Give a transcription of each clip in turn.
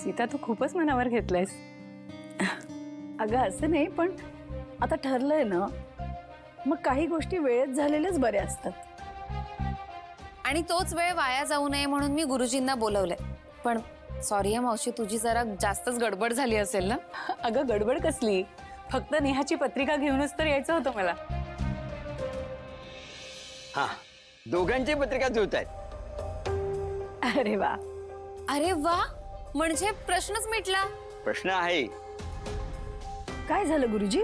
सीता तू खूपच मनावर घेतलंयस. अगं असं नाही, पण आता ठरलंय ना, मग काही गोष्टी वेळेत झालेल्याच बऱ्या असतात. आणि तोच वेळ वाया जाऊ नये म्हणून मी गुरुजींना बोलवलंय. पण सॉरी मावशी, तुझी जरा जास्तच गडबड झाली असेल ना. अगं गडबड कसली, फक्त नेहाची पत्रिका घेऊनच तर यायचं होतं मला. हा, दोघांची पत्रिका जुळत आहेत. अरे वा. अरे वा, म्हणजे प्रश्नच मिटला. प्रश्न आहे, काय झालं गुरुजी?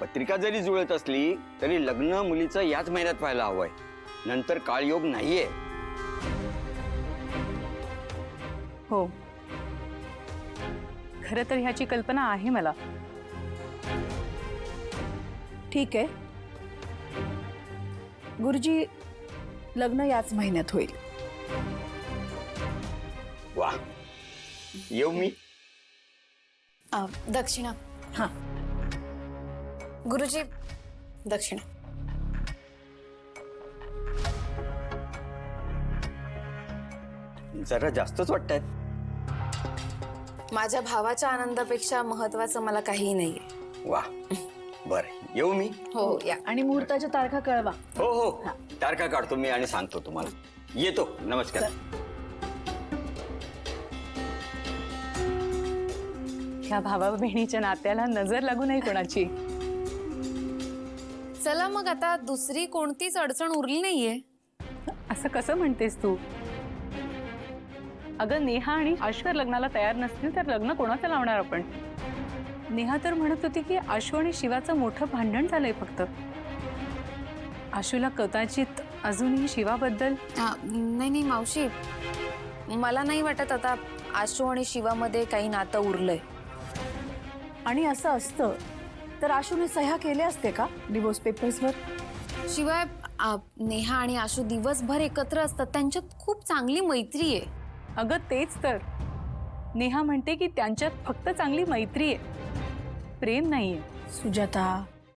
पत्रिका जरी जुळत असली तरी लग्न मुलीचं याच महिन्यात व्हायला हवंय. नंतर काळयोग नाहीये. हो, खरं तर ह्याची कल्पना आहे मला. ठीक आहे गुरुजी, लग्न याच महिन्यात होईल. वा, येऊ मी. दक्षिणा. हा, गुरुजी, दक्षिणा. जरा जास्तच वाटतायत. माझ्या भावाच्या आनंदापेक्षा महत्वाचं मला काहीही नाहीये. वा, बर, येऊ मी. हो या. आणि मुहूर्ताच्या तारखा कळवा. हो हो, तारखा काढतो मी आणि सांगतो तुम्हाला. येतो. नमस्कार. ह्या भावा बहिणीच्या नात्याला नजर लागू नये कोणाची. चला मग, आता दुसरी कोणतीच अडचण उरली नाहीये. असं कसं म्हणतेस तू? अगं नेहा आणि आशू लग्नाला तयार नसतील तर लग्न कोणाचं लावणार आपण? नेहा तर म्हणत होती की आशू आणि शिवाचं मोठं भांडण झालंय फक्त. आशूला कदाचित अजूनही शिवाबद्दल. नाही नाही मावशी, मला नाही वाटत आता आशू आणि शिवामध्ये काही नातं उरलंय. आणि असं असतं तर आशूने सह्या केल्या असते का डिवोर्स पेपर्सवर? शिवाय नेहा आणि आशू दिवसभर एकत्र असतात, त्यांच्यात खूप चांगली मैत्री आहे. अगं तेच तर, नेहा म्हणते की त्यांच्यात फक्त चांगली मैत्री आहे, प्रेम नाहीये. सुजाता,